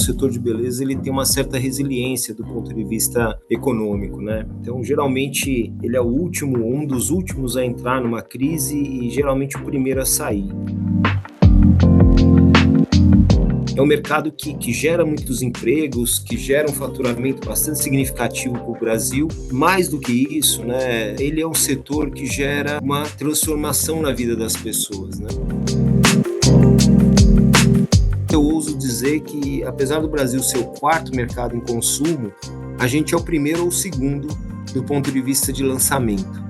setor de beleza ele tem uma certa resiliência do ponto de vista econômico, né? Então, geralmente, ele é um dos últimos a entrar numa crise e geralmente o primeiro a sair. É um mercado que gera muitos empregos, que gera um faturamento bastante significativo para o Brasil. Mais do que isso, né, ele é um setor que gera uma transformação na vida das pessoas, né? Eu ouso dizer que, apesar do Brasil ser o quarto mercado em consumo, a gente é o primeiro ou o segundo do ponto de vista de lançamento.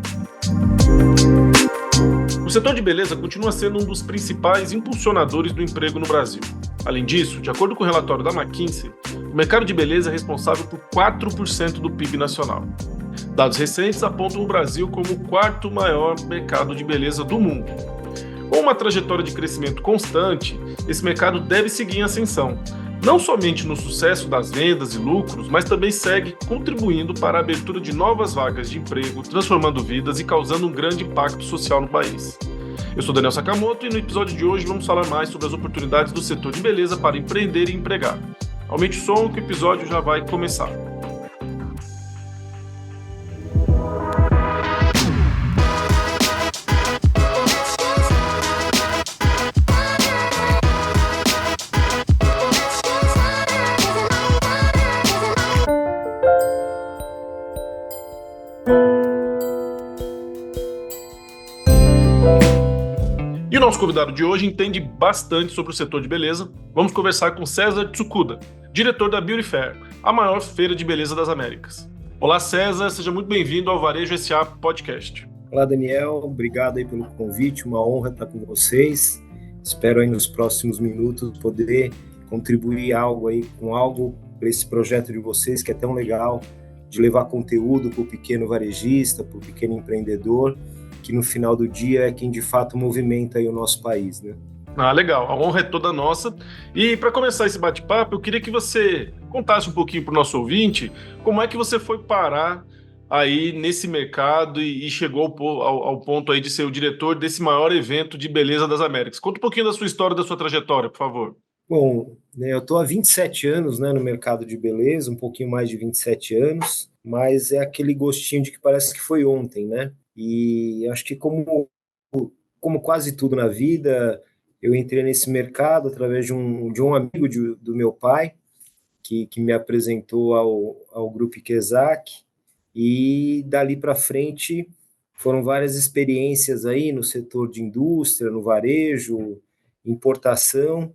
O setor de beleza continua sendo um dos principais impulsionadores do emprego no Brasil. Além disso, de acordo com o relatório da McKinsey, o mercado de beleza é responsável por 4% do PIB nacional. Dados recentes apontam o Brasil como o quarto maior mercado de beleza do mundo. Com uma trajetória de crescimento constante, esse mercado deve seguir em ascensão, não somente no sucesso das vendas e lucros, mas também segue contribuindo para a abertura de novas vagas de emprego, transformando vidas e causando um grande impacto social no país. Eu sou Daniel Sakamoto e no episódio de hoje vamos falar mais sobre as oportunidades do setor de beleza para empreender e empregar. Aumente o som que o episódio já vai começar. E o nosso convidado de hoje entende bastante sobre o setor de beleza. Vamos conversar com César Tsukuda, diretor da Beauty Fair, a maior feira de beleza das Américas. Olá, César, seja muito bem-vindo ao Varejo S.A. Podcast. Olá, Daniel, obrigado aí pelo convite, uma honra estar com vocês. Espero aí nos próximos minutos poder contribuir com algo para esse projeto de vocês que é tão legal, de levar conteúdo para o pequeno varejista, para o pequeno empreendedor, que no final do dia é quem de fato movimenta aí o nosso país, né? Legal, a honra é toda nossa. E para começar esse bate-papo, eu queria que você contasse um pouquinho para o nosso ouvinte como é que você foi parar aí nesse mercado e chegou ao ponto aí de ser o diretor desse maior evento de beleza das Américas. Conta um pouquinho da sua história, da sua trajetória, por favor. Bom, eu estou há 27 anos, né, no mercado de beleza, um pouquinho mais de 27 anos, mas é aquele gostinho de que parece que foi ontem, né? E acho que como quase tudo na vida, eu entrei nesse mercado através de um amigo do meu pai, que me apresentou ao Grupo Ikezak, e dali para frente foram várias experiências aí no setor de indústria, no varejo, importação,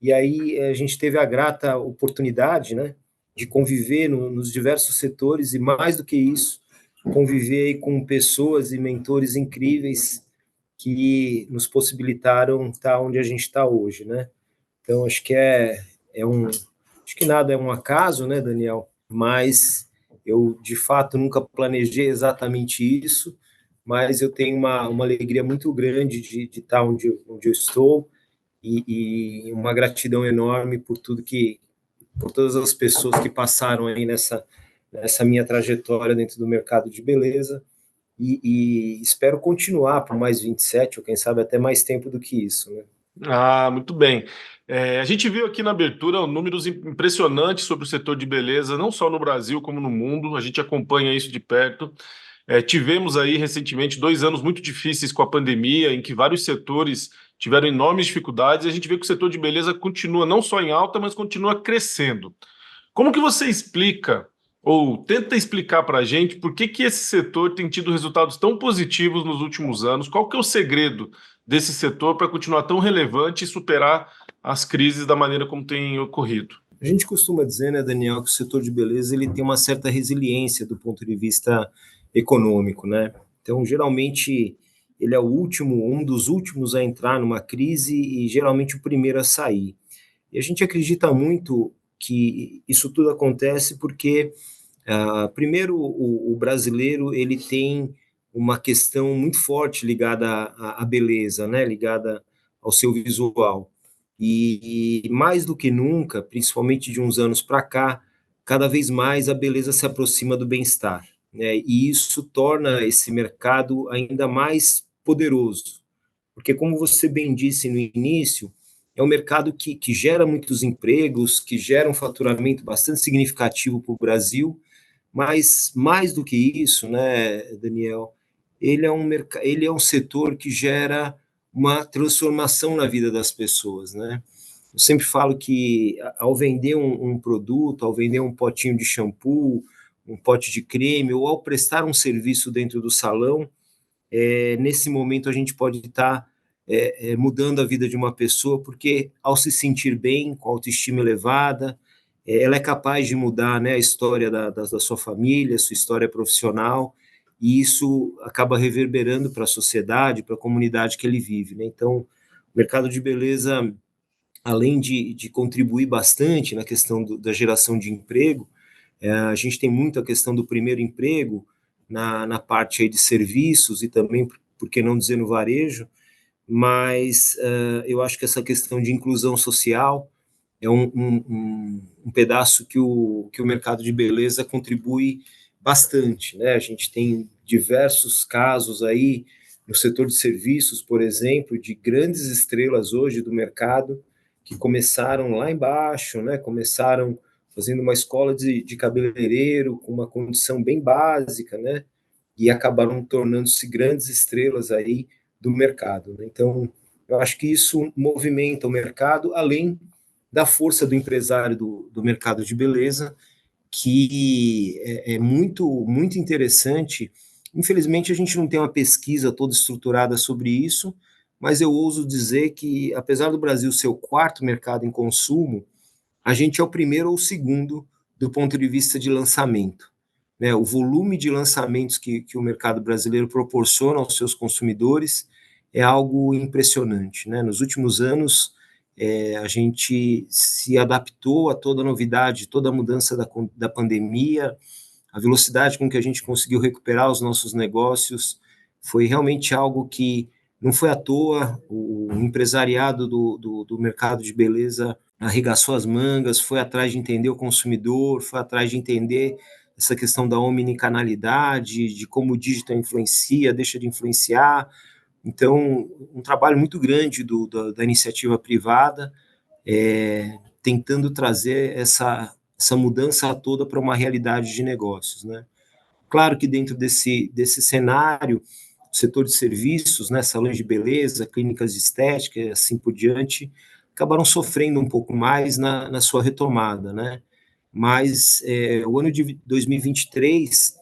e aí a gente teve a grata oportunidade, né, de conviver nos diversos setores, e mais do que isso, conviver aí com pessoas e mentores incríveis que nos possibilitaram estar onde a gente está hoje, né? Então, acho que acho que nada é um acaso, né, Daniel? Mas eu, de fato, nunca planejei exatamente isso, mas eu tenho uma alegria muito grande de estar onde eu estou e uma gratidão enorme por todas as pessoas que passaram aí nessa minha trajetória dentro do mercado de beleza, e espero continuar por mais 27, ou quem sabe até mais tempo do que isso, né? Muito bem. A gente viu aqui na abertura números impressionantes sobre o setor de beleza, não só no Brasil como no mundo, a gente acompanha isso de perto. Tivemos aí recentemente 2 anos muito difíceis com a pandemia, em que vários setores tiveram enormes dificuldades, e a gente vê que o setor de beleza continua não só em alta, mas continua crescendo. Como que você explica, ou tenta explicar para a gente, por que esse setor tem tido resultados tão positivos nos últimos anos? Qual que é o segredo desse setor para continuar tão relevante e superar as crises da maneira como tem ocorrido? A gente costuma dizer, né, Daniel, que o setor de beleza ele tem uma certa resiliência do ponto de vista econômico, né? Então, geralmente, ele é um dos últimos a entrar numa crise e geralmente o primeiro a sair. E a gente acredita muito que isso tudo acontece porque, primeiro, o brasileiro ele tem uma questão muito forte ligada à beleza, né? Ligada ao seu visual. E mais do que nunca, principalmente de uns anos para cá, cada vez mais a beleza se aproxima do bem-estar, né? E isso torna esse mercado ainda mais poderoso, porque como você bem disse no início, é um mercado que gera muitos empregos, que gera um faturamento bastante significativo para o Brasil, mas mais do que isso, né, Daniel, ele é um setor que gera uma transformação na vida das pessoas, né? Eu sempre falo que ao vender um produto, ao vender um potinho de shampoo, um pote de creme, ou ao prestar um serviço dentro do salão, nesse momento a gente pode estar mudando a vida de uma pessoa, porque ao se sentir bem, com autoestima elevada, ela é capaz de mudar, né, a história da sua família, sua história profissional, e isso acaba reverberando para a sociedade, para a comunidade que ele vive, né? Então, o mercado de beleza, além de contribuir bastante na questão da geração de emprego, a gente tem muito a questão do primeiro emprego na parte aí de serviços e também, por que não dizer, no varejo, mas eu acho que essa questão de inclusão social é um pedaço que o mercado de beleza contribui bastante, né? A gente tem diversos casos aí no setor de serviços, por exemplo, de grandes estrelas hoje do mercado que começaram lá embaixo, né? Começaram fazendo uma escola de cabeleireiro com uma condição bem básica, né? E acabaram tornando-se grandes estrelas aí do mercado, né? Então, eu acho que isso movimenta o mercado, além da força do empresário do mercado de beleza, que é muito interessante. Infelizmente, a gente não tem uma pesquisa toda estruturada sobre isso, mas eu ouso dizer que, apesar do Brasil ser o quarto mercado em consumo, a gente é o primeiro ou o segundo do ponto de vista de lançamento, né? O volume de lançamentos que o mercado brasileiro proporciona aos seus consumidores é algo impressionante, né? Nos últimos anos, a gente se adaptou a toda a novidade, toda a mudança da pandemia, a velocidade com que a gente conseguiu recuperar os nossos negócios foi realmente algo que não foi à toa. O empresariado do mercado de beleza arregaçou as mangas, foi atrás de entender o consumidor, foi atrás de entender essa questão da omnicanalidade, de como o digital influencia, deixa de influenciar. Então, um trabalho muito grande da iniciativa privada, tentando trazer essa mudança toda para uma realidade de negócios, né? Claro que dentro desse cenário, o setor de serviços, né, salões de beleza, clínicas de estética e assim por diante, acabaram sofrendo um pouco mais na sua retomada, né? Mas o ano de 2023,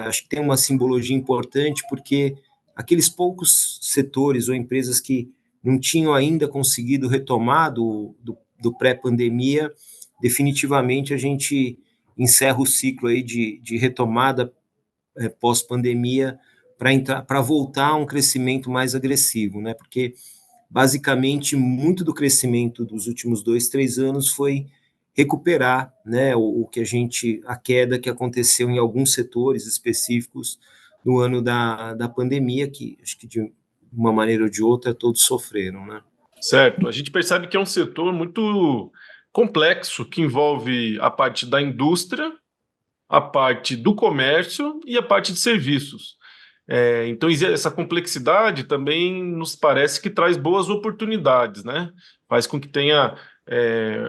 acho que tem uma simbologia importante, porque aqueles poucos setores ou empresas que não tinham ainda conseguido retomar do pré-pandemia, definitivamente a gente encerra o ciclo aí de retomada pós-pandemia para voltar a um crescimento mais agressivo, né? Porque basicamente muito do crescimento dos últimos 2, 3 anos foi recuperar, né, a queda que aconteceu em alguns setores específicos no ano da pandemia, que acho que de uma maneira ou de outra todos sofreram, né? Certo. A gente percebe que é um setor muito complexo, que envolve a parte da indústria, a parte do comércio e a parte de serviços. Então, essa complexidade também nos parece que traz boas oportunidades, né? Faz com que tenha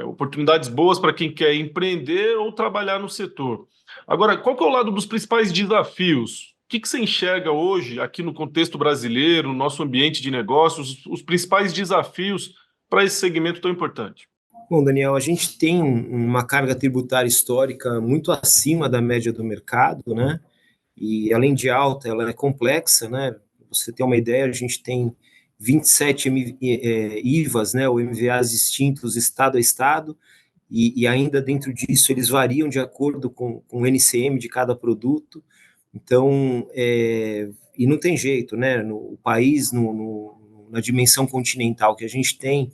oportunidades boas para quem quer empreender ou trabalhar no setor. Agora, qual que é o lado dos principais desafios? O que você enxerga hoje, aqui no contexto brasileiro, no nosso ambiente de negócios, os principais desafios para esse segmento tão importante? Bom, Daniel, a gente tem uma carga tributária histórica muito acima da média do mercado, né? E além de alta, ela é complexa, né? Pra você ter uma ideia, a gente tem 27 IVAs, né, ou MVAs distintos estado a estado, e ainda dentro disso eles variam de acordo com o NCM de cada produto. Então, e não tem jeito, né? No país, na dimensão continental que a gente tem,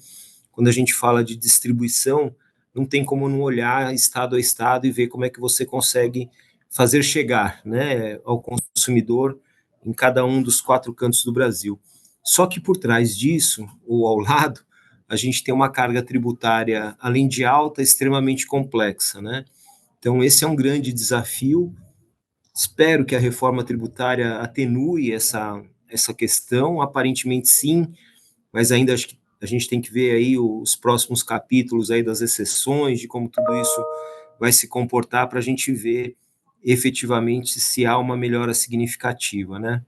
quando a gente fala de distribuição, não tem como não olhar estado a estado e ver como é que você consegue fazer chegar, né, ao consumidor em cada um dos 4 cantos do Brasil. Só que por trás disso, ou ao lado, a gente tem uma carga tributária, além de alta, extremamente complexa, né? Então, esse é um grande desafio. Espero que a reforma tributária atenue essa questão. Aparentemente, sim, mas ainda acho que A gente tem que ver aí os próximos capítulos aí das exceções, de como tudo isso vai se comportar para a gente ver efetivamente se há uma melhora significativa, né?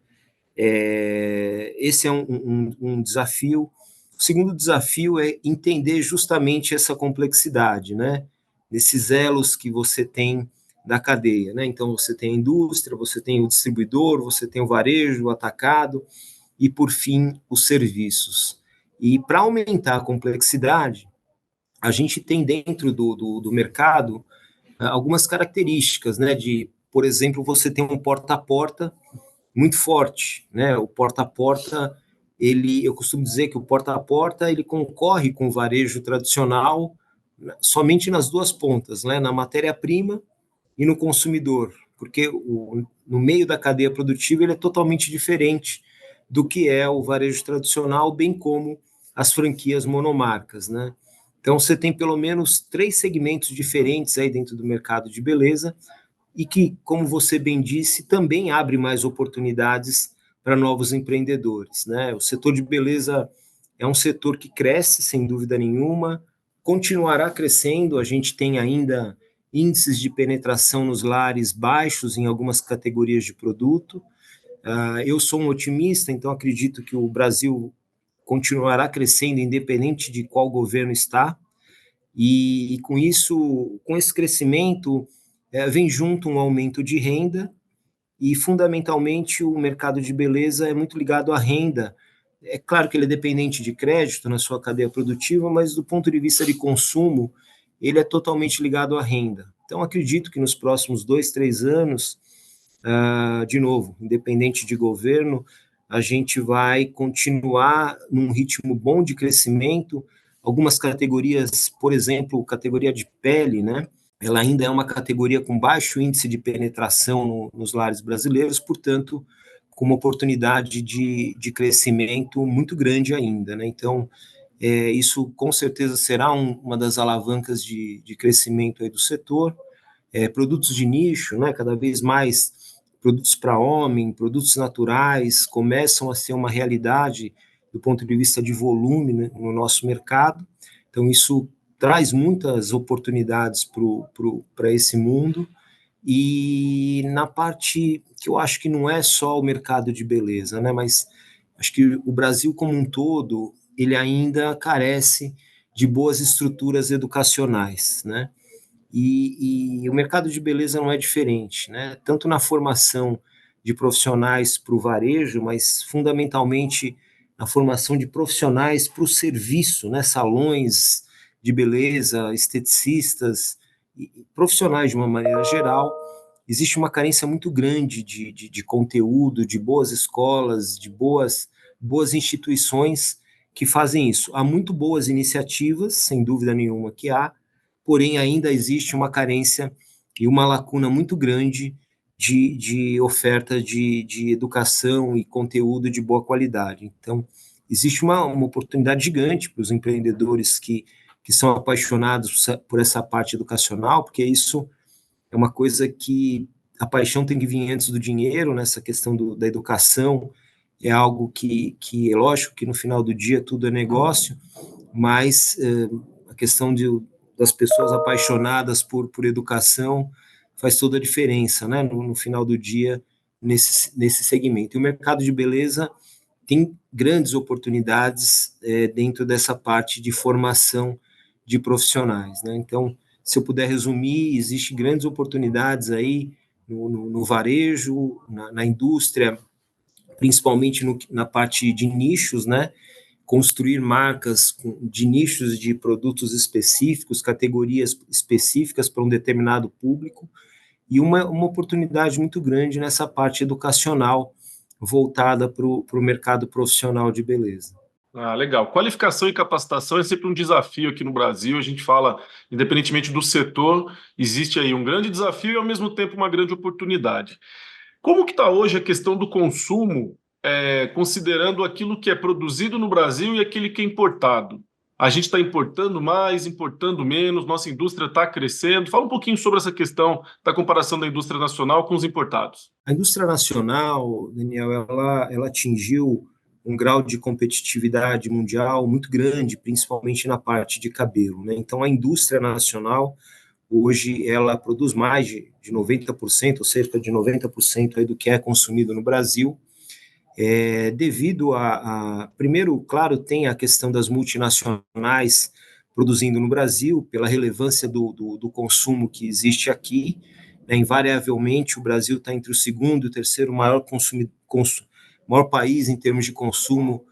Esse é um desafio. O segundo desafio é entender justamente essa complexidade, né? Desses elos que você tem da cadeia, né? Então, você tem a indústria, você tem o distribuidor, você tem o varejo, o atacado e, por fim, os serviços. E para aumentar a complexidade, a gente tem dentro do mercado algumas características, né? De, por exemplo, você tem um porta a porta muito forte, né? O porta a porta, eu costumo dizer que o porta a porta ele concorre com o varejo tradicional somente nas duas pontas, né? Na matéria-prima e no consumidor, porque no meio da cadeia produtiva ele é totalmente diferente do que é o varejo tradicional, bem como as franquias monomarcas, né? Então você tem pelo menos 3 segmentos diferentes aí dentro do mercado de beleza e que, como você bem disse, também abre mais oportunidades para novos empreendedores, né? O setor de beleza é um setor que cresce, sem dúvida nenhuma, continuará crescendo, a gente tem ainda índices de penetração nos lares baixos em algumas categorias de produto. Eu sou um otimista, então acredito que o Brasil continuará crescendo independente de qual governo está, e com isso, com esse crescimento, vem junto um aumento de renda e, fundamentalmente, o mercado de beleza é muito ligado à renda. É claro que ele é dependente de crédito na sua cadeia produtiva, mas do ponto de vista de consumo, ele é totalmente ligado à renda. Então, acredito que nos próximos 2, 3 anos, de novo, independente de governo, a gente vai continuar num ritmo bom de crescimento. Algumas categorias, por exemplo, categoria de pele, né? Ela ainda é uma categoria com baixo índice de penetração nos lares brasileiros, portanto, com uma oportunidade de crescimento muito grande ainda, né? Então, isso com certeza será uma das alavancas de crescimento aí do setor. Produtos de nicho, né? Cada vez mais produtos para homem, produtos naturais começam a ser uma realidade do ponto de vista de volume, né, no nosso mercado. Então, isso traz muitas oportunidades para esse mundo. E na parte que eu acho que não é só o mercado de beleza, né, mas acho que o Brasil como um todo, ele ainda carece de boas estruturas educacionais, né? E o mercado de beleza não é diferente, né? Tanto na formação de profissionais para o varejo, mas fundamentalmente na formação de profissionais para o serviço, né? Salões de beleza, esteticistas, e profissionais de uma maneira geral. Existe uma carência muito grande de conteúdo, de boas escolas, de boas instituições que fazem isso. Há muito boas iniciativas, sem dúvida nenhuma que há, porém ainda existe uma carência e uma lacuna muito grande de oferta de educação e conteúdo de boa qualidade. Então, existe uma oportunidade gigante para os empreendedores que são apaixonados por essa parte educacional, porque isso é uma coisa que a paixão tem que vir antes do dinheiro, nessa questão da educação, é algo que é lógico que no final do dia tudo é negócio, mas a questão das pessoas apaixonadas por educação faz toda a diferença, né, no final do dia, nesse segmento. E o mercado de beleza tem grandes oportunidades dentro dessa parte de formação de profissionais, né? Então, se eu puder resumir, existem grandes oportunidades aí no varejo, na indústria, principalmente na parte de nichos, né? Construir marcas de nichos de produtos específicos, categorias específicas para um determinado público, e uma oportunidade muito grande nessa parte educacional voltada para o mercado profissional de beleza. Ah, legal. Qualificação e capacitação é sempre um desafio aqui no Brasil. A gente fala, independentemente do setor, existe aí um grande desafio e, ao mesmo tempo, uma grande oportunidade. Como que está hoje a questão do consumo, considerando aquilo que é produzido no Brasil e aquele que é importado? A gente está importando mais, importando menos, nossa indústria está crescendo. Fala um pouquinho sobre essa questão da comparação da indústria nacional com os importados. A indústria nacional, Daniel, ela atingiu um grau de competitividade mundial muito grande, principalmente na parte de cabelo, né? Então, a indústria nacional, hoje, ela produz mais de 90%, ou cerca de 90% aí do que é consumido no Brasil, devido primeiro, claro, tem a questão das multinacionais produzindo no Brasil, pela relevância do consumo que existe aqui, né? Invariavelmente, o Brasil está entre o segundo e o terceiro maior país em termos de consumo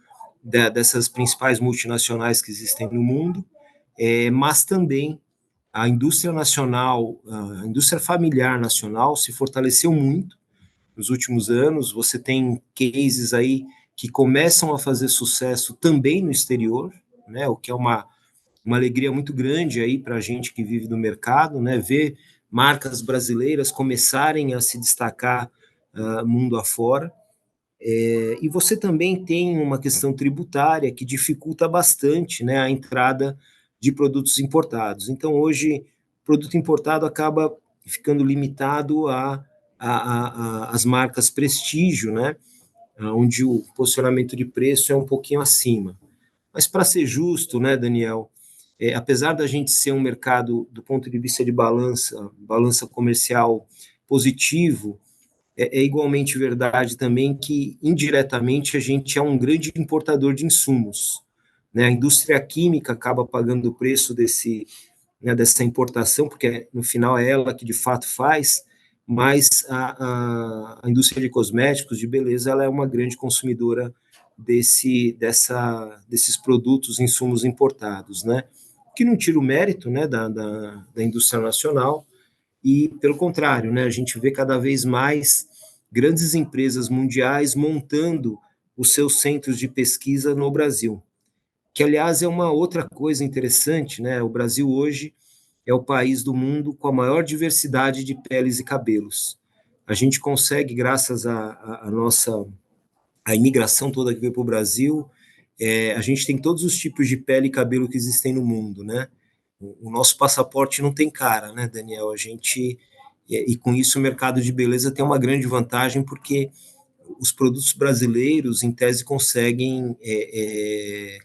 dessas principais multinacionais que existem no mundo, mas também a indústria nacional, a indústria familiar nacional se fortaleceu muito nos últimos anos. Você tem cases aí que começam a fazer sucesso também no exterior, né, o que é uma alegria muito grande aí para a gente que vive do mercado, né, ver marcas brasileiras começarem a se destacar mundo afora. E você também tem uma questão tributária que dificulta bastante, né, a entrada de produtos importados. Então, hoje, o produto importado acaba ficando limitado às marcas prestígio, né, onde o posicionamento de preço é um pouquinho acima. Mas, para ser justo, né, Daniel, apesar da gente ser um mercado, do ponto de vista de balança comercial positivo, igualmente verdade também que, indiretamente, a gente é um grande importador de insumos, né? A indústria química acaba pagando o preço dessa importação, porque, no final, é ela que, de fato, faz, mas a indústria de cosméticos, de beleza, ela é uma grande consumidora desses produtos, insumos importados, né? Que não tira o mérito, né, da indústria nacional, e, pelo contrário, né, a gente vê cada vez mais grandes empresas mundiais montando os seus centros de pesquisa no Brasil, que, aliás, é uma outra coisa interessante, né? O Brasil hoje é o país do mundo com a maior diversidade de peles e cabelos. A gente consegue, graças à nossa a imigração toda que veio para o Brasil, a gente tem todos os tipos de pele e cabelo que existem no mundo, né? O nosso passaporte não tem cara, né, Daniel? A gente, e com isso o mercado de beleza tem uma grande vantagem, porque os produtos brasileiros, em tese, conseguem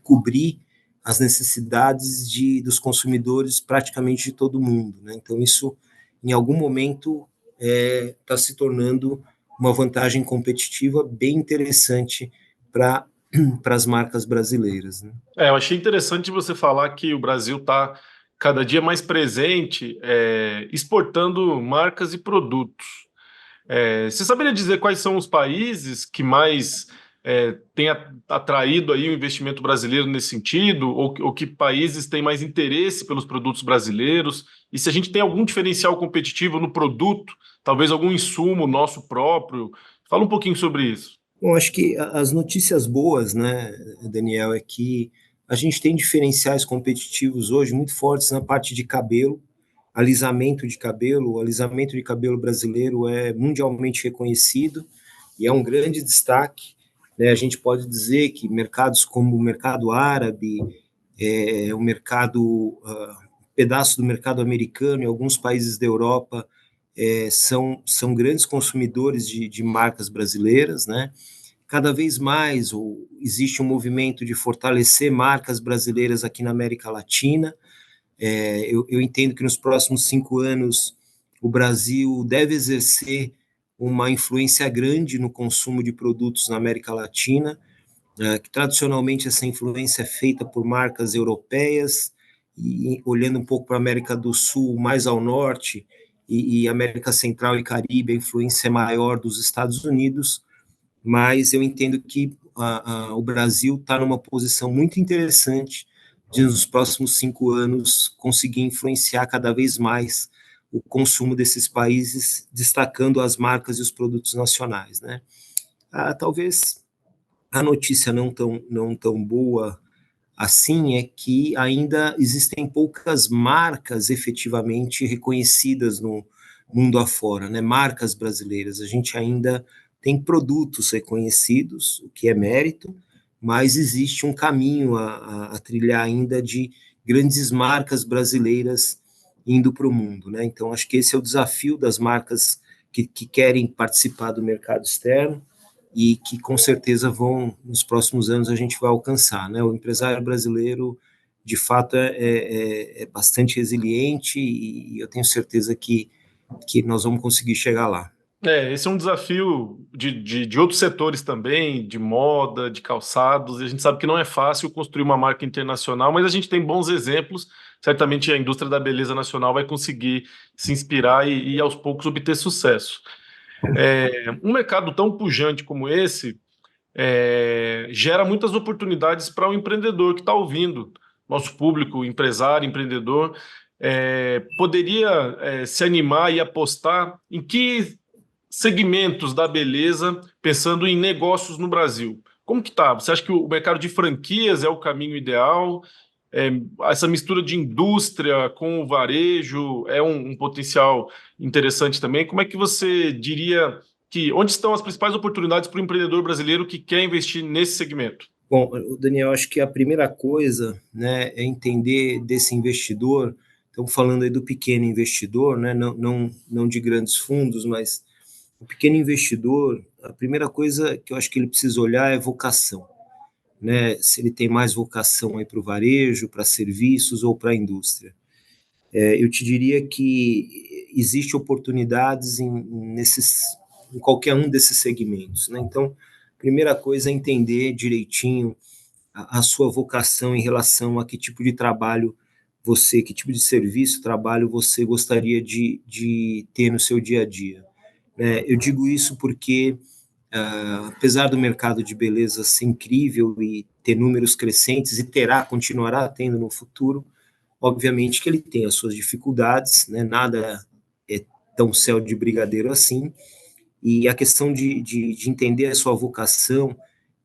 cobrir as necessidades dos consumidores praticamente de todo mundo, né? Então, isso, em algum momento, está se tornando uma vantagem competitiva bem interessante para as marcas brasileiras, né? Eu achei interessante você falar que o Brasil está cada dia mais presente, exportando marcas e produtos. Você saberia dizer quais são os países que mais têm atraído aí o investimento brasileiro nesse sentido, ou que países têm mais interesse pelos produtos brasileiros? E se a gente tem algum diferencial competitivo no produto, talvez algum insumo nosso próprio? Fala um pouquinho sobre isso. Bom, acho que as notícias boas, né, Daniel, é que a gente tem diferenciais competitivos hoje muito fortes na parte de cabelo, alisamento de cabelo. O alisamento de cabelo brasileiro é mundialmente reconhecido e é um grande destaque, né? A gente pode dizer que mercados como o mercado árabe, o mercado, pedaço do mercado americano e alguns países da Europa são grandes consumidores de marcas brasileiras, né? Cada vez mais existe um movimento de fortalecer marcas brasileiras aqui na América Latina. Eu entendo que nos próximos 5 anos o Brasil deve exercer uma influência grande no consumo de produtos na América Latina, que tradicionalmente essa influência é feita por marcas europeias, e olhando um pouco para a América do Sul, mais ao norte, e América Central e Caribe, a influência é maior dos Estados Unidos, mas eu entendo que o Brasil está numa posição muito interessante de, nos próximos 5 anos, conseguir influenciar cada vez mais o consumo desses países, destacando as marcas e os produtos nacionais, né? Talvez a notícia não tão boa assim é que ainda existem poucas marcas efetivamente reconhecidas no mundo afora, né? Marcas brasileiras. A gente ainda tem produtos reconhecidos, o que é mérito, mas existe um caminho a trilhar ainda de grandes marcas brasileiras indo para o mundo, né? Então, acho que esse é o desafio das marcas que querem participar do mercado externo, e que com certeza nos próximos anos a gente vai alcançar, né? O empresário brasileiro, de fato, é bastante resiliente e eu tenho certeza que nós vamos conseguir chegar lá. Esse é um desafio de outros setores também, de moda, de calçados, e a gente sabe que não é fácil construir uma marca internacional, mas a gente tem bons exemplos. Certamente a indústria da beleza nacional vai conseguir se inspirar e aos poucos obter sucesso. Um mercado tão pujante como esse gera muitas oportunidades para o empreendedor que está ouvindo, nosso público, empresário, empreendedor, poderia se animar e apostar em que segmentos da beleza, pensando em negócios no Brasil. Como que tá? Você acha que o mercado de franquias é o caminho ideal? Essa mistura de indústria com o varejo é um potencial interessante também. Como é que você diria onde estão as principais oportunidades para o empreendedor brasileiro que quer investir nesse segmento? Bom, Daniel, acho que a primeira coisa, né, é entender desse investidor. Estamos falando aí do pequeno investidor, né, não de grandes fundos, mas o pequeno investidor, a primeira coisa que eu acho que ele precisa olhar é vocação, né? Se ele tem mais vocação aí para o varejo, para serviços ou para a indústria. Eu te diria que existe oportunidades em qualquer um desses segmentos, né? Então, primeira coisa é entender direitinho a sua vocação em relação a que tipo de trabalho que tipo de serviço, trabalho você gostaria de ter no seu dia a dia. Eu digo isso porque, apesar do mercado de beleza ser incrível e ter números crescentes, e continuará tendo no futuro, obviamente que ele tem as suas dificuldades, né? Nada é tão céu de brigadeiro assim, e a questão de entender a sua vocação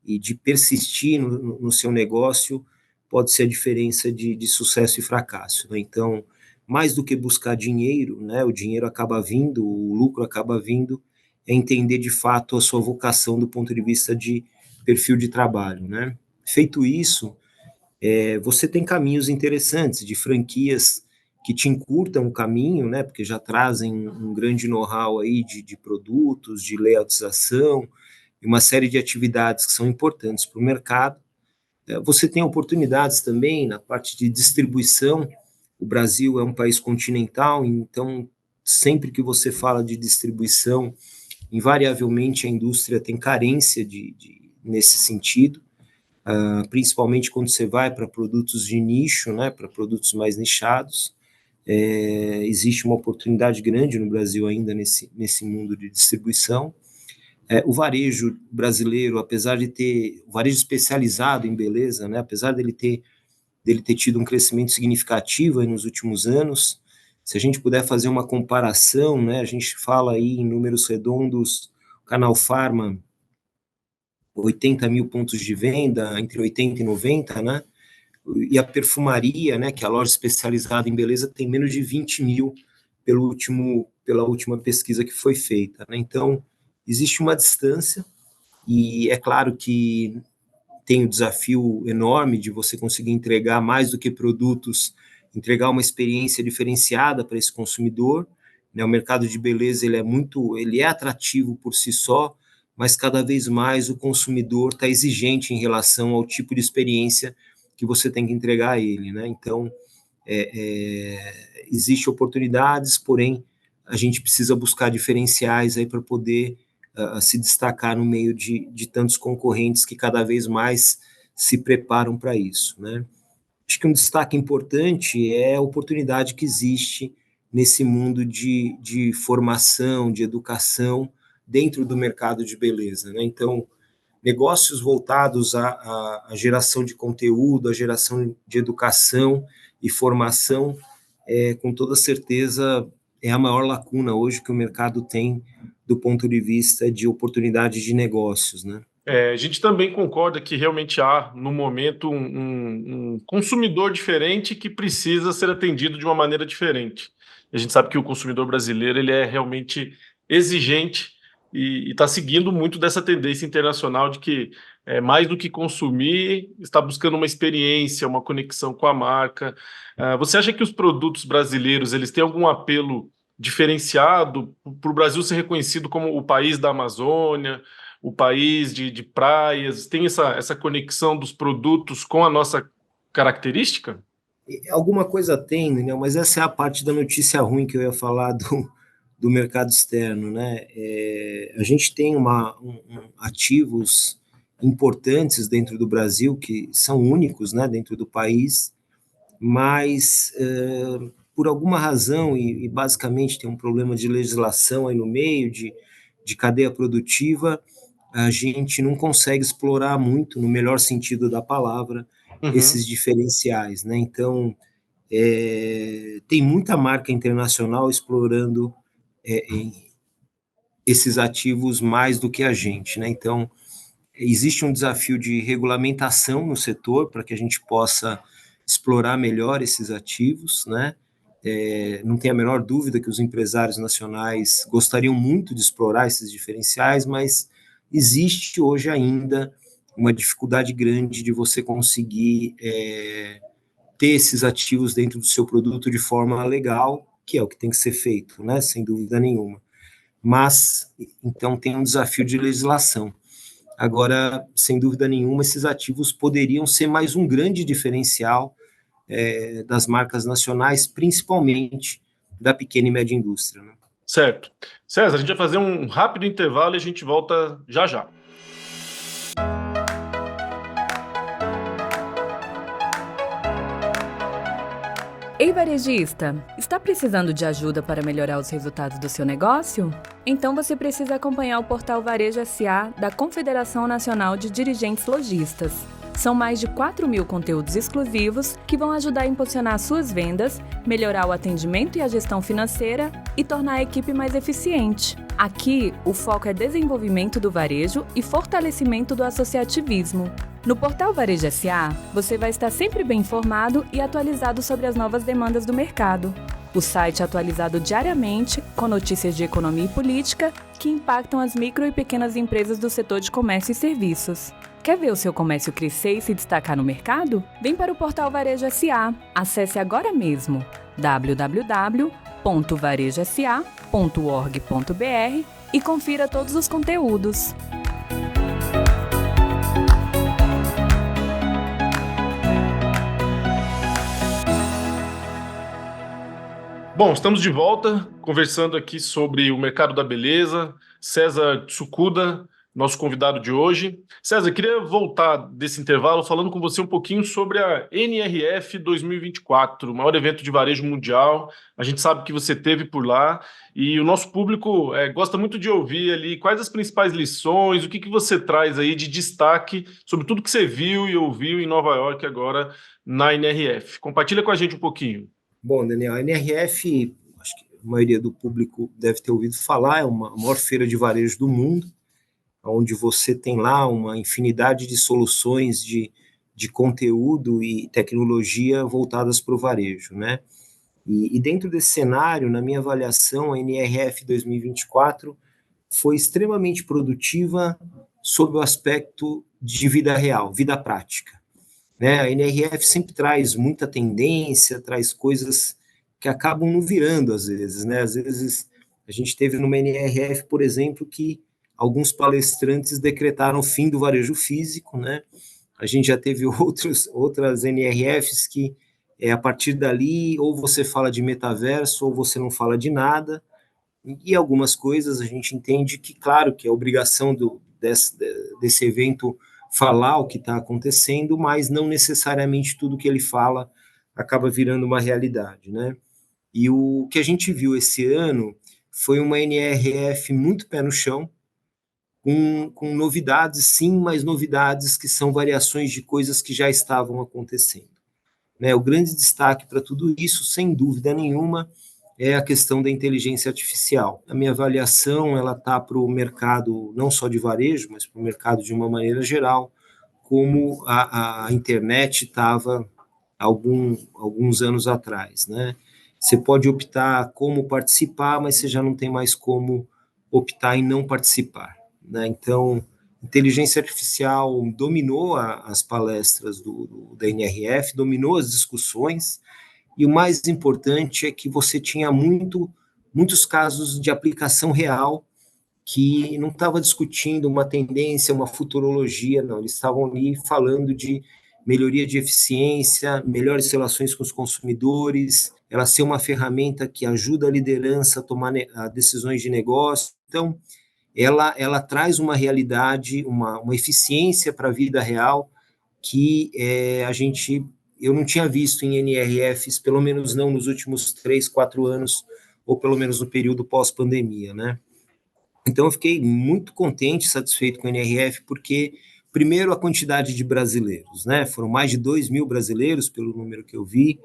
e de persistir no seu negócio pode ser a diferença de sucesso e fracasso, né? Então, mais do que buscar dinheiro, né, o dinheiro acaba vindo, o lucro acaba vindo, é entender de fato a sua vocação do ponto de vista de perfil de trabalho, né? Feito isso, você tem caminhos interessantes de franquias que te encurtam o caminho, né, porque já trazem um grande know-how aí de produtos, de layoutização, e uma série de atividades que são importantes para o mercado. Você tem oportunidades também na parte de distribuição. O Brasil é um país continental, então sempre que você fala de distribuição, invariavelmente a indústria tem carência nesse sentido, principalmente quando você vai para produtos de nicho, né, para produtos mais nichados. Existe uma oportunidade grande no Brasil ainda nesse mundo de distribuição. O varejo brasileiro, apesar de ter o varejo especializado em beleza, né, apesar dele ter tido um crescimento significativo aí nos últimos anos, se a gente puder fazer uma comparação, né, a gente fala aí em números redondos, o Canal Farma, 80 mil pontos de venda, entre 80 e 90, né, e a perfumaria, né, que é a loja especializada em beleza, tem menos de 20 mil pela última pesquisa que foi feita, né? Então, existe uma distância, e é claro que tem o desafio enorme de você conseguir entregar mais do que produtos, entregar uma experiência diferenciada para esse consumidor, né? O mercado de beleza ele é atrativo por si só, mas cada vez mais o consumidor está exigente em relação ao tipo de experiência que você tem que entregar a ele, né? Então, existe oportunidades, porém a gente precisa buscar diferenciais aí para poder se destacar no meio de tantos concorrentes que cada vez mais se preparam para isso, né? Acho que um destaque importante é a oportunidade que existe nesse mundo de formação, de educação dentro do mercado de beleza, né? Então, negócios voltados à geração de conteúdo, à geração de educação e formação, com toda certeza é a maior lacuna hoje que o mercado tem do ponto de vista de oportunidade de negócios, né? A gente também concorda que realmente há, no momento, um consumidor diferente que precisa ser atendido de uma maneira diferente. A gente sabe que o consumidor brasileiro ele é realmente exigente e está seguindo muito dessa tendência internacional de que, mais do que consumir, está buscando uma experiência, uma conexão com a marca. Você acha que os produtos brasileiros eles têm algum apelo diferenciado para o Brasil ser reconhecido como o país da Amazônia? o país de praias? Tem essa conexão dos produtos com a nossa característica? Alguma coisa tem, né? Mas essa é a parte da notícia ruim que eu ia falar do mercado externo, né? A gente tem ativos importantes dentro do Brasil que são únicos, né, dentro do país, mas por alguma razão, e basicamente tem um problema de legislação aí no meio, de cadeia produtiva, a gente não consegue explorar muito, no melhor sentido da palavra, Uhum. esses diferenciais, né? Então, tem muita marca internacional explorando esses ativos mais do que a gente, né? Então, existe um desafio de regulamentação no setor para que a gente possa explorar melhor esses ativos, né? Não tem a menor dúvida que os empresários nacionais gostariam muito de explorar esses diferenciais, mas existe hoje ainda uma dificuldade grande de você conseguir ter esses ativos dentro do seu produto de forma legal, que é o que tem que ser feito, né? Sem dúvida nenhuma. Mas, então, tem um desafio de legislação. Agora, sem dúvida nenhuma, esses ativos poderiam ser mais um grande diferencial das marcas nacionais, principalmente da pequena e média indústria, né? Certo. César, a gente vai fazer um rápido intervalo e a gente volta já já. Ei, varejista! Está precisando de ajuda para melhorar os resultados do seu negócio? Então você precisa acompanhar o portal Varejo SA da Confederação Nacional de Dirigentes Lojistas. São mais de 4.000 conteúdos exclusivos que vão ajudar a impulsionar suas vendas, melhorar o atendimento e a gestão financeira e tornar a equipe mais eficiente. Aqui, o foco é desenvolvimento do varejo e fortalecimento do associativismo. No portal Varejo SA, você vai estar sempre bem informado e atualizado sobre as novas demandas do mercado. O site é atualizado diariamente com notícias de economia e política que impactam as micro e pequenas empresas do setor de comércio e serviços. Quer ver o seu comércio crescer e se destacar no mercado? Vem para o portal Varejo SA. Acesse agora mesmo www.varejosa.org.br e confira todos os conteúdos. Bom, estamos de volta, conversando aqui sobre o mercado da beleza. César Tsukuda, nosso convidado de hoje. César, queria voltar desse intervalo falando com você um pouquinho sobre a NRF 2024, o maior evento de varejo mundial. A gente sabe que você esteve por lá e o nosso público gosta muito de ouvir ali quais as principais lições, o que você traz aí de destaque sobre tudo que você viu e ouviu em Nova York agora na NRF. Compartilha com a gente um pouquinho. Bom, Daniel, a NRF, acho que a maioria do público deve ter ouvido falar, é a maior feira de varejo do mundo, onde você tem lá uma infinidade de soluções de conteúdo e tecnologia voltadas para o varejo, né? E dentro desse cenário, na minha avaliação, a NRF 2024 foi extremamente produtiva sob o aspecto de vida real, vida prática, né? A NRF sempre traz muita tendência, traz coisas que acabam não virando às vezes, né? Às vezes a gente teve numa NRF, por exemplo, que alguns palestrantes decretaram o fim do varejo físico, né? A gente já teve outras NRFs que a partir dali ou você fala de metaverso ou você não fala de nada, e algumas coisas a gente entende que, claro, que é obrigação desse evento falar o que está acontecendo, mas não necessariamente tudo que ele fala acaba virando uma realidade, né? E o que a gente viu esse ano foi uma NRF muito pé no chão, com novidades, sim, mas novidades que são variações de coisas que já estavam acontecendo, né? O grande destaque para tudo isso, sem dúvida nenhuma, é a questão da inteligência artificial. A minha avaliação, ela está para o mercado, não só de varejo, mas para o mercado de uma maneira geral, como a internet estava alguns anos atrás, né? Você pode optar como participar, mas você já não tem mais como optar em não participar, né? Então, inteligência artificial dominou as palestras da NRF, dominou as discussões, e o mais importante é que você tinha muitos casos de aplicação real que não estava discutindo uma tendência, uma futurologia, não. Eles estavam ali falando de melhoria de eficiência, melhores relações com os consumidores, ela ser uma ferramenta que ajuda a liderança a tomar decisões de negócio. Então, ela traz uma realidade, uma eficiência para a vida real que eu não tinha visto em NRFs, pelo menos não nos últimos 3, 4 anos, ou pelo menos no período pós-pandemia, né? Então, eu fiquei muito contente, satisfeito com o NRF, porque, primeiro, a quantidade de brasileiros, né? Foram mais de 2 mil brasileiros, pelo número que eu vi,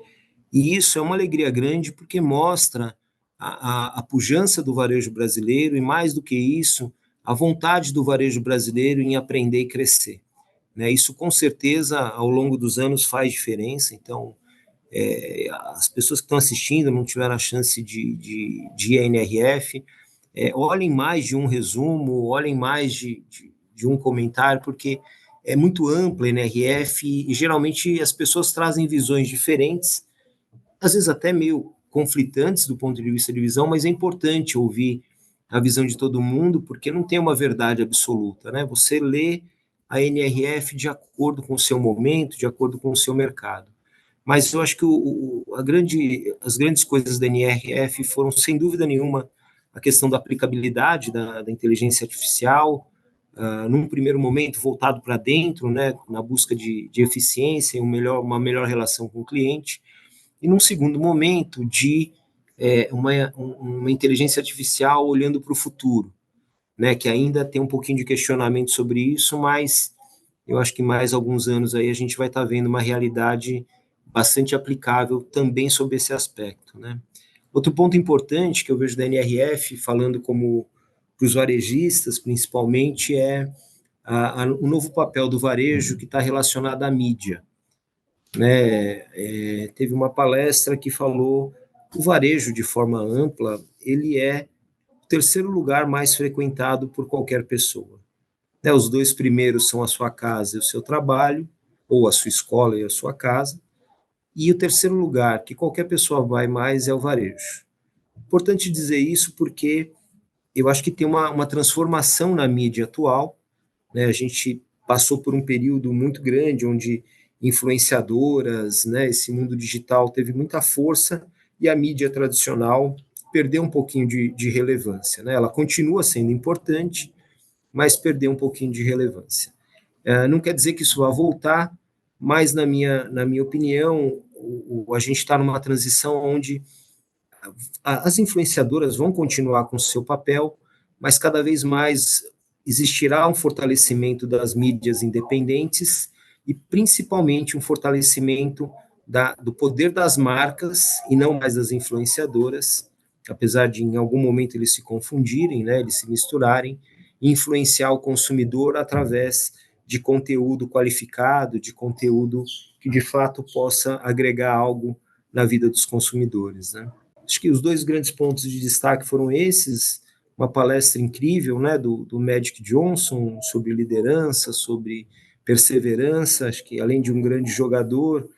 e isso é uma alegria grande, porque mostra a pujança do varejo brasileiro, e mais do que isso, a vontade do varejo brasileiro em aprender e crescer, né? Isso, com certeza, ao longo dos anos faz diferença. Então, as pessoas que estão assistindo não tiveram a chance de ir à NRF, olhem mais de um resumo, olhem mais de um comentário, porque é muito ampla a NRF e geralmente as pessoas trazem visões diferentes, às vezes até meio conflitantes do ponto de vista de visão, mas é importante ouvir a visão de todo mundo, porque não tem uma verdade absoluta, né? Você lê a NRF de acordo com o seu momento, de acordo com o seu mercado. Mas eu acho que as grandes coisas da NRF foram, sem dúvida nenhuma, a questão da aplicabilidade da inteligência artificial, num primeiro momento voltado para dentro, né, na busca de eficiência e uma melhor relação com o cliente, e num segundo momento de uma inteligência artificial olhando para o futuro, né, que ainda tem um pouquinho de questionamento sobre isso, mas eu acho que mais alguns anos aí a gente vai estar vendo uma realidade bastante aplicável também sobre esse aspecto, né. Outro ponto importante que eu vejo da NRF, falando como para os varejistas, principalmente, o novo papel do varejo que está relacionado à mídia, né? Teve uma palestra que falou o varejo, de forma ampla, ele é o terceiro lugar mais frequentado por qualquer pessoa, né? Os 2 primeiros são a sua casa e o seu trabalho, ou a sua escola e a sua casa, e o terceiro lugar que qualquer pessoa vai mais é o varejo. Importante dizer isso porque eu acho que tem uma transformação na mídia atual, né? A gente passou por um período muito grande onde influenciadoras, né, esse mundo digital teve muita força e a mídia tradicional perdeu um pouquinho de relevância, né? Ela continua sendo importante, mas perdeu um pouquinho de relevância. Não quer dizer que isso vá voltar, mas na minha opinião, a gente está numa transição onde as influenciadoras vão continuar com o seu papel, mas cada vez mais existirá um fortalecimento das mídias independentes e principalmente um fortalecimento do poder das marcas e não mais das influenciadoras, apesar de em algum momento eles se confundirem, né, eles se misturarem, e influenciar o consumidor através de conteúdo qualificado, de conteúdo que de fato possa agregar algo na vida dos consumidores, né? Acho que os 2 grandes pontos de destaque foram esses, uma palestra incrível, né, do Magic Johnson sobre liderança, sobre perseverança. Acho que além de um grande jogador,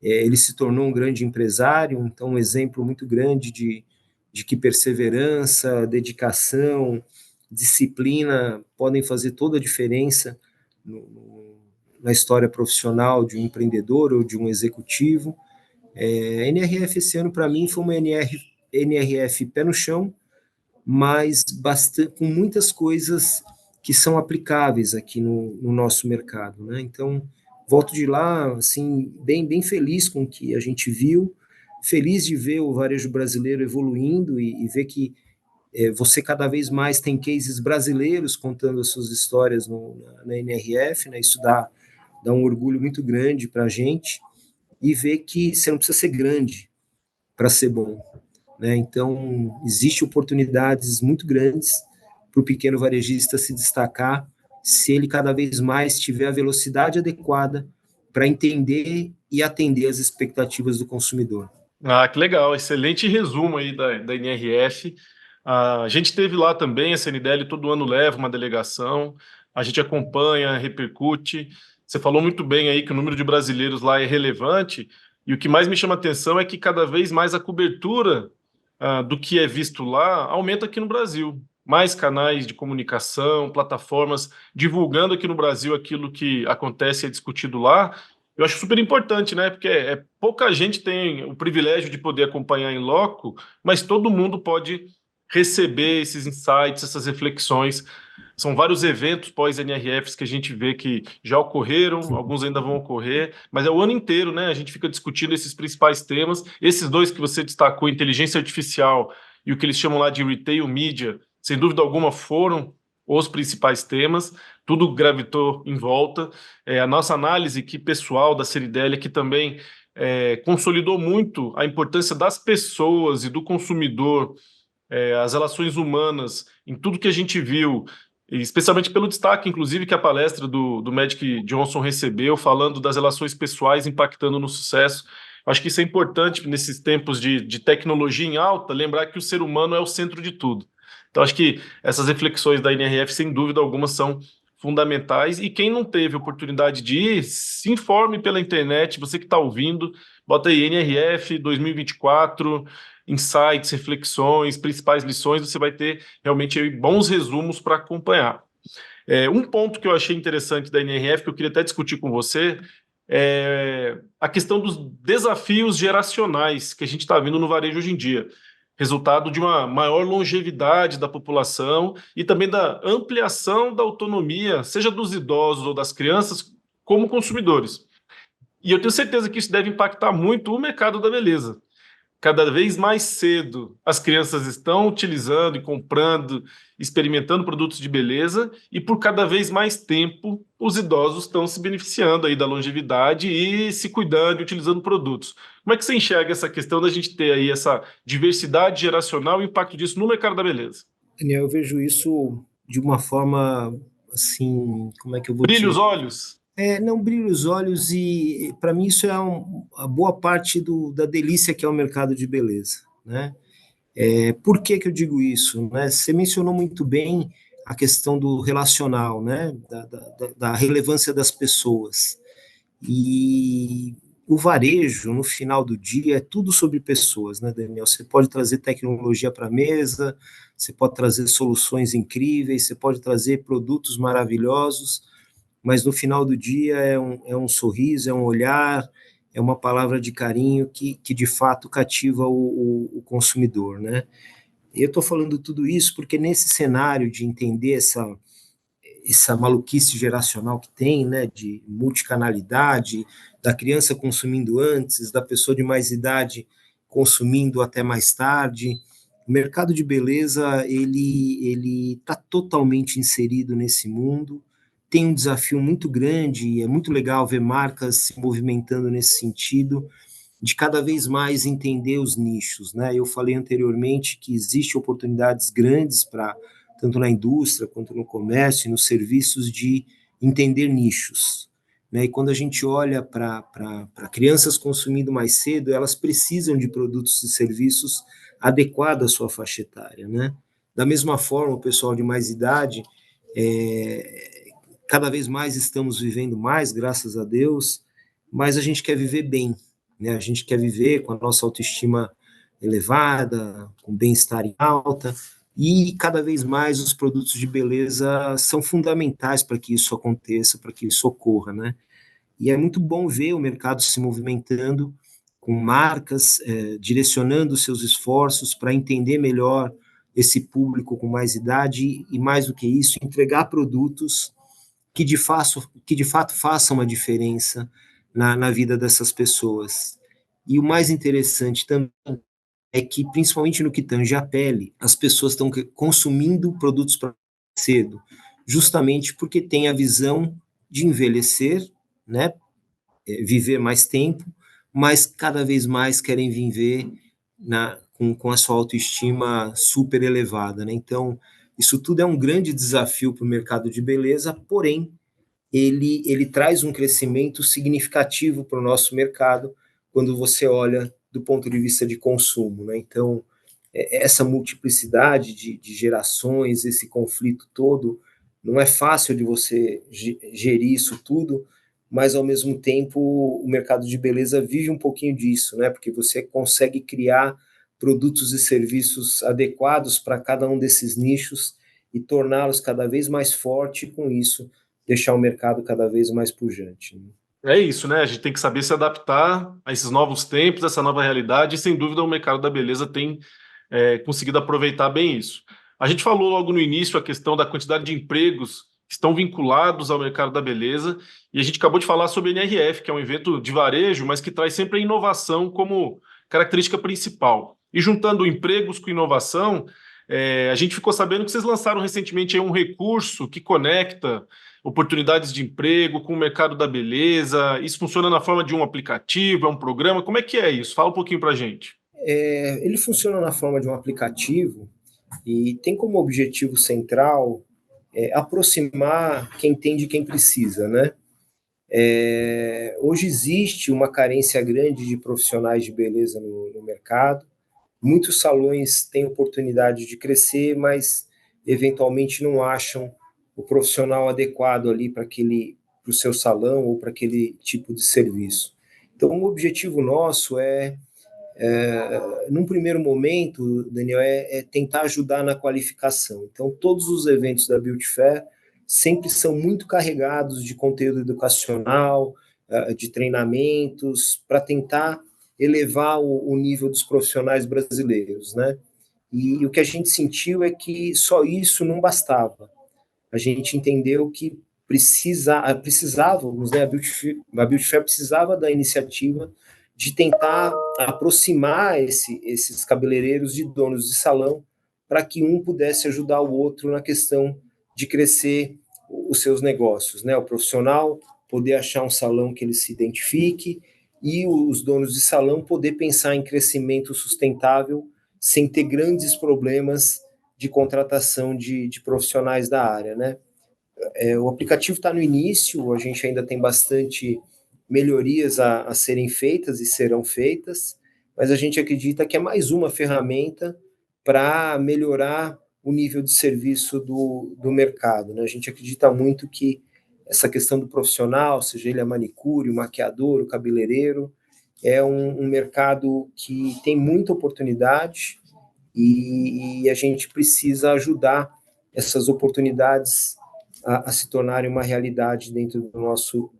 ele se tornou um grande empresário, então um exemplo muito grande de que perseverança, dedicação, disciplina podem fazer toda a diferença na história profissional de um empreendedor ou de um executivo. A NRF esse ano, para mim, foi uma NRF pé no chão, mas com muitas coisas que são aplicáveis aqui no nosso mercado, né? Então, volto de lá, assim, bem feliz com o que a gente viu, feliz de ver o varejo brasileiro evoluindo e ver que você cada vez mais tem cases brasileiros contando as suas histórias na NRF, né? Isso dá um orgulho muito grande para a gente, e ver que você não precisa ser grande para ser bom, né? Então, existem oportunidades muito grandes para o pequeno varejista se destacar se ele cada vez mais tiver a velocidade adequada para entender e atender as expectativas do consumidor. Ah, que legal, excelente resumo aí da NRF. A gente teve lá também, a CNDL todo ano leva uma delegação, a gente acompanha, repercute. Você falou muito bem aí que o número de brasileiros lá é relevante, e o que mais me chama a atenção é que cada vez mais a cobertura do que é visto lá aumenta aqui no Brasil. mais canais de comunicação, plataformas divulgando aqui no Brasil aquilo que acontece e é discutido lá. Eu acho super importante, né? Porque pouca gente tem o privilégio de poder acompanhar em loco, mas todo mundo pode receber esses insights, essas reflexões. São vários eventos pós-NRFs que a gente vê que já ocorreram, alguns ainda vão ocorrer, mas é o ano inteiro, né? A gente fica discutindo esses principais temas. Esses dois que você destacou, inteligência artificial e o que eles chamam lá de retail media, sem dúvida alguma foram os principais temas, tudo gravitou em volta. A nossa análise aqui pessoal da Ceridelli aqui também consolidou muito a importância das pessoas e do consumidor, as relações humanas, em tudo que a gente viu, especialmente pelo destaque, inclusive, que a palestra do Magic Johnson recebeu, falando das relações pessoais impactando no sucesso. Acho que isso é importante nesses tempos de tecnologia em alta, lembrar que o ser humano é o centro de tudo. Então, acho que essas reflexões da NRF, sem dúvida alguma, são fundamentais. E quem não teve oportunidade de ir, se informe pela internet. Você que está ouvindo, bota aí NRF 2024, insights, reflexões, principais lições. Você vai ter realmente aí bons resumos para acompanhar. Um ponto que eu achei interessante da NRF, que eu queria até discutir com você, é a questão dos desafios geracionais que a gente está vendo no varejo hoje em dia, resultado de uma maior longevidade da população e também da ampliação da autonomia, seja dos idosos ou das crianças, como consumidores. E eu tenho certeza que isso deve impactar muito o mercado da beleza. Cada vez mais cedo as crianças estão utilizando e comprando, experimentando produtos de beleza, e por cada vez mais tempo os idosos estão se beneficiando aí da longevidade e se cuidando e utilizando produtos. Como é que você enxerga essa questão da gente ter aí essa diversidade geracional e o impacto disso no mercado da beleza? Daniel, eu vejo isso de uma forma, assim, como é que eu vou Brilha te... os olhos? Não brilha os olhos e, para mim, isso é a boa parte da delícia que é o mercado de beleza, né? Por que que eu digo isso, né? Você mencionou muito bem a questão do relacional, né? Da relevância das pessoas. E o varejo, no final do dia, é tudo sobre pessoas, né, Daniel? Você pode trazer tecnologia para a mesa, você pode trazer soluções incríveis, você pode trazer produtos maravilhosos, mas no final do dia é um sorriso, é um olhar, é uma palavra de carinho que de fato cativa o consumidor, né? E eu estou falando tudo isso porque nesse cenário de entender essa maluquice geracional que tem, né, de multicanalidade, da criança consumindo antes, da pessoa de mais idade consumindo até mais tarde. O mercado de beleza, ele está totalmente inserido nesse mundo, tem um desafio muito grande, e é muito legal ver marcas se movimentando nesse sentido, de cada vez mais entender os nichos, né? Eu falei anteriormente que existem oportunidades grandes para tanto na indústria quanto no comércio e nos serviços de entender nichos, né? E quando a gente olha para crianças consumindo mais cedo, elas precisam de produtos e serviços adequados à sua faixa etária, né? Da mesma forma, o pessoal de mais idade, cada vez mais estamos vivendo mais, graças a Deus, mas a gente quer viver bem, né? A gente quer viver com a nossa autoestima elevada, com bem-estar em alta, e cada vez mais os produtos de beleza são fundamentais para que isso aconteça, para que isso ocorra, né? E é muito bom ver o mercado se movimentando, com marcas direcionando seus esforços para entender melhor esse público com mais idade e, mais do que isso, entregar produtos que de fato façam uma diferença na vida dessas pessoas. E o mais interessante também é que, principalmente no que tange a pele, as pessoas estão consumindo produtos para cedo, justamente porque têm a visão de envelhecer, né, viver mais tempo, mas cada vez mais querem viver com a sua autoestima super elevada, né? Então, isso tudo é um grande desafio para o mercado de beleza, porém, ele traz um crescimento significativo para o nosso mercado quando você olha do ponto de vista de consumo, né? Então, essa multiplicidade de gerações, esse conflito todo, não é fácil de você gerir isso tudo, mas ao mesmo tempo o mercado de beleza vive um pouquinho disso, né? Porque você consegue criar produtos e serviços adequados para cada um desses nichos e torná-los cada vez mais forte e, com isso, deixar o mercado cada vez mais pujante. É isso, né? A gente tem que saber se adaptar a esses novos tempos, essa nova realidade, e sem dúvida o mercado da beleza tem conseguido aproveitar bem isso. A gente falou logo no início a questão da quantidade de empregos que estão vinculados ao mercado da beleza, e a gente acabou de falar sobre a NRF, que é um evento de varejo, mas que traz sempre a inovação como característica principal. E juntando empregos com inovação, a gente ficou sabendo que vocês lançaram recentemente aí um recurso que conecta oportunidades de emprego com o mercado da beleza. Isso funciona na forma de um aplicativo, é um programa? Como é que é isso? Fala um pouquinho para a gente. Ele funciona na forma de um aplicativo e tem como objetivo central aproximar quem tem de quem precisa, né? Hoje existe uma carência grande de profissionais de beleza no mercado. Muitos salões têm oportunidade de crescer, mas eventualmente não acham o profissional adequado ali para o seu salão ou para aquele tipo de serviço. Então, o objetivo nosso num primeiro momento, Daniel, tentar ajudar na qualificação. Então, todos os eventos da Beauty Fair sempre são muito carregados de conteúdo educacional, de treinamentos, para tentar elevar o nível dos profissionais brasileiros, né? E o que a gente sentiu é que só isso não bastava. A gente entendeu que precisávamos, né? A Beauty Fair precisava da iniciativa de tentar aproximar esses cabeleireiros de donos de salão para que um pudesse ajudar o outro na questão de crescer os seus negócios, né? O profissional poder achar um salão que ele se identifique e os donos de salão poder pensar em crescimento sustentável sem ter grandes problemas de contratação de profissionais da área, né? O aplicativo está no início, a gente ainda tem bastante melhorias a serem feitas e serão feitas, mas a gente acredita que é mais uma ferramenta para melhorar o nível de serviço do mercado, né? A gente acredita muito que essa questão do profissional, seja ele a manicure, o maquiador, o cabeleireiro, é um mercado que tem muita oportunidade e a gente precisa ajudar essas oportunidades a se tornarem uma realidade dentro do nosso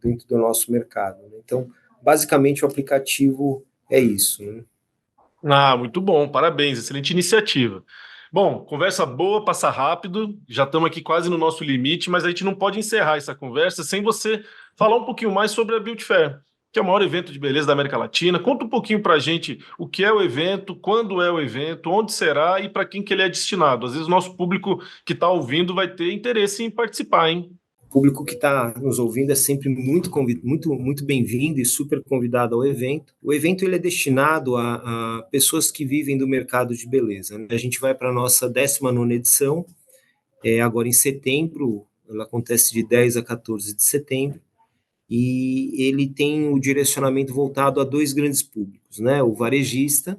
mercado, né? Então, basicamente, o aplicativo é isso, né? Muito bom, parabéns, excelente iniciativa. Bom, conversa boa, passa rápido, já estamos aqui quase no nosso limite, mas a gente não pode encerrar essa conversa sem você falar um pouquinho mais sobre a Beauty Fair, que é o maior evento de beleza da América Latina. Conta um pouquinho para a gente o que é o evento, quando é o evento, onde será e para quem que ele é destinado. Às vezes o nosso público que está ouvindo vai ter interesse em participar, hein? O público que está nos ouvindo é sempre muito bem-vindo e super convidado ao evento. O evento ele é destinado a pessoas que vivem do mercado de beleza, né? A gente vai para a nossa 19ª edição, agora em setembro, ela acontece de 10 a 14 de setembro, e ele tem o direcionamento voltado a dois grandes públicos, né? O varejista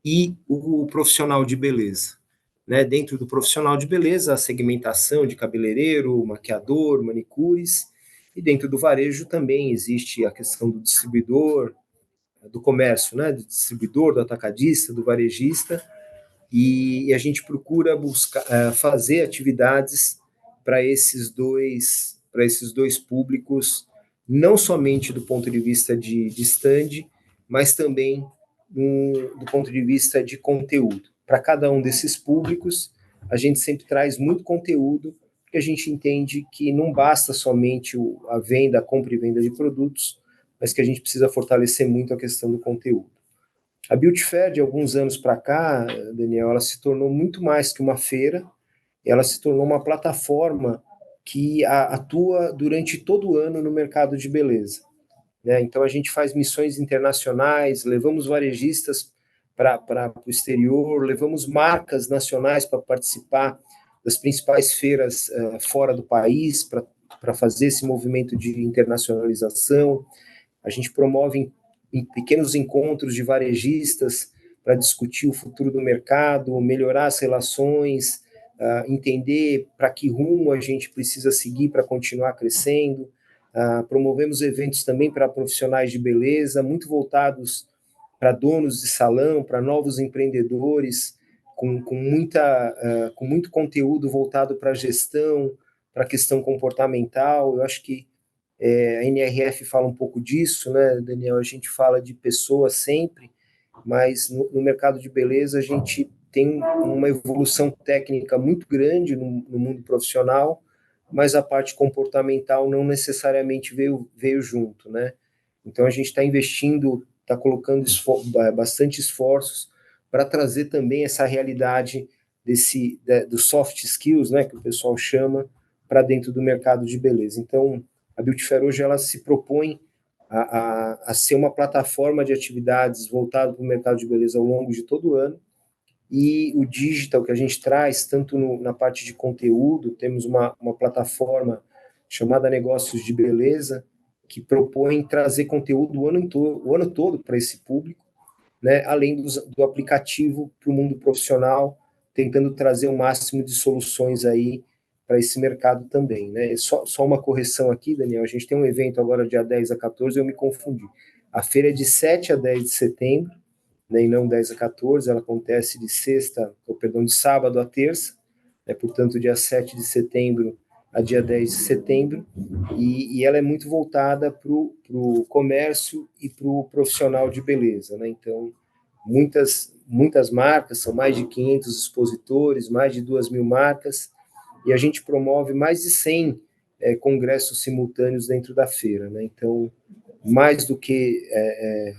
e o profissional de beleza, né? Dentro do profissional de beleza, a segmentação de cabeleireiro, maquiador, manicures, e dentro do varejo também existe a questão do distribuidor, do comércio, né? Do distribuidor, do atacadista, do varejista, e a gente procura fazer atividades para esses dois públicos, não somente do ponto de vista de stand, mas também do ponto de vista de conteúdo. Para cada um desses públicos, a gente sempre traz muito conteúdo, porque a gente entende que não basta somente a venda, a compra e venda de produtos, mas que a gente precisa fortalecer muito a questão do conteúdo. A Beauty Fair, de alguns anos para cá, Daniel, ela se tornou muito mais que uma feira, ela se tornou uma plataforma que atua durante todo o ano no mercado de beleza, né? Então, a gente faz missões internacionais, levamos varejistas para o exterior, levamos marcas nacionais para participar das principais feiras fora do país, para fazer esse movimento de internacionalização. A gente promove em pequenos encontros de varejistas para discutir o futuro do mercado, melhorar as relações, entender para que rumo a gente precisa seguir para continuar crescendo. Promovemos eventos também para profissionais de beleza, muito voltados para donos de salão, para novos empreendedores, com muito conteúdo voltado para a gestão, para a questão comportamental. Eu acho que a NRF fala um pouco disso, né, Daniel? A gente fala de pessoas sempre, mas no mercado de beleza a gente tem uma evolução técnica muito grande no mundo profissional, mas a parte comportamental não necessariamente veio junto, né? Então a gente está investindo, está colocando bastante esforços para trazer também essa realidade dos soft skills, né, que o pessoal chama, para dentro do mercado de beleza. Então, a Beauty Fair hoje ela se propõe a ser uma plataforma de atividades voltada para o mercado de beleza ao longo de todo o ano, e o digital que a gente traz, tanto na parte de conteúdo, temos uma plataforma chamada Negócios de Beleza, que propõe trazer conteúdo o ano todo para esse público, né, além do aplicativo para o mundo profissional, tentando trazer o máximo de soluções aí para esse mercado também, né? Só uma correção aqui, Daniel, a gente tem um evento agora dia 10 a 14, eu me confundi. A feira é de 7 a 10 de setembro, né, e não 10 a 14, ela acontece de sábado a terça, né, portanto, dia 7 de setembro a dia 10 de setembro, e ela é muito voltada para o comércio e para o profissional de beleza, né? Então, muitas marcas, são mais de 500 expositores, mais de 2.000 marcas, e a gente promove mais de 100 congressos simultâneos dentro da feira, né? Então, mais do que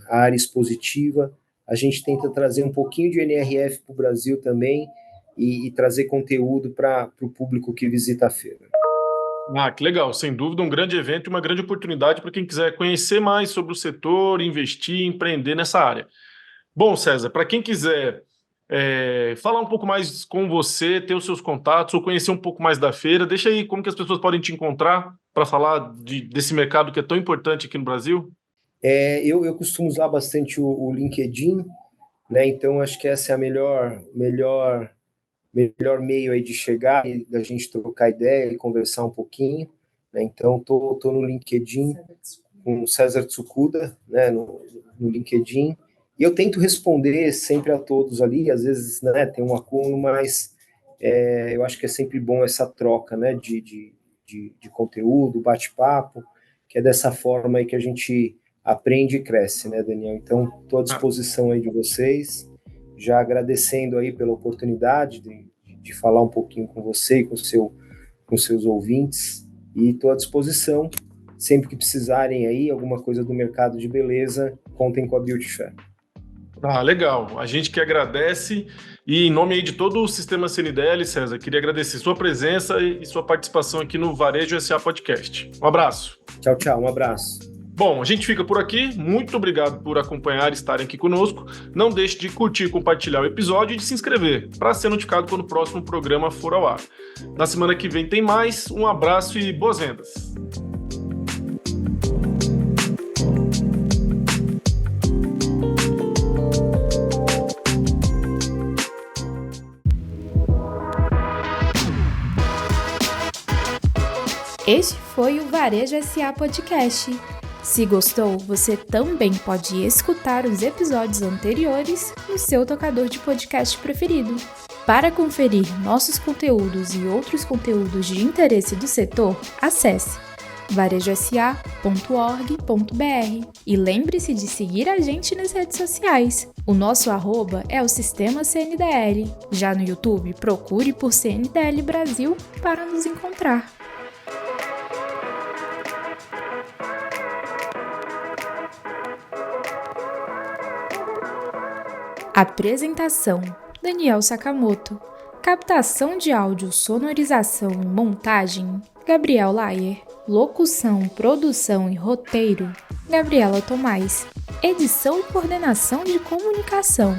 a área expositiva, a gente tenta trazer um pouquinho de NRF para o Brasil também e trazer conteúdo para o público que visita a feira. Que legal, sem dúvida um grande evento e uma grande oportunidade para quem quiser conhecer mais sobre o setor, investir, empreender nessa área. Bom, César, para quem quiser falar um pouco mais com você, ter os seus contatos ou conhecer um pouco mais da feira, deixa aí como que as pessoas podem te encontrar para falar desse mercado que é tão importante aqui no Brasil. Eu costumo usar bastante o LinkedIn, né? Então acho que essa é a melhor meio aí de chegar e da gente trocar ideia e conversar um pouquinho, né? Então tô no LinkedIn com o César Tsukuda, né, no LinkedIn, e eu tento responder sempre a todos ali, às vezes, né, tem um acúmulo, mas eu acho que é sempre bom essa troca, né, de conteúdo, bate-papo, que é dessa forma aí que a gente aprende e cresce, né, Daniel? Então, estou à disposição aí de vocês, já agradecendo aí pela oportunidade de falar um pouquinho com você e com seus ouvintes, e estou à disposição, sempre que precisarem aí, alguma coisa do mercado de beleza, contem com a Beauty Fair. Legal. A gente que agradece, e em nome aí de todo o Sistema CNDL, César, queria agradecer sua presença e sua participação aqui no Varejo SA Podcast. Um abraço. Tchau, um abraço. Bom, a gente fica por aqui. Muito obrigado por acompanhar e estarem aqui conosco. Não deixe de curtir, compartilhar o episódio e de se inscrever para ser notificado quando o próximo programa for ao ar. Na semana que vem tem mais. Um abraço e boas vendas. Este foi o Varejo SA Podcast. Se gostou, você também pode escutar os episódios anteriores no seu tocador de podcast preferido. Para conferir nossos conteúdos e outros conteúdos de interesse do setor, acesse varejosa.org.br e lembre-se de seguir a gente nas redes sociais. O nosso @ é o Sistema CNDL. Já no YouTube, procure por CNDL Brasil para nos encontrar. Apresentação: Daniel Sakamoto. Captação de áudio, sonorização e montagem: Gabriel Laier. Locução, produção e roteiro: Gabriela Tomás. Edição e coordenação de comunicação: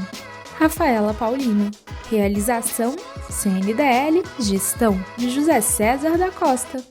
Rafaela Paulino. Realização: CNDL Gestão de José César da Costa.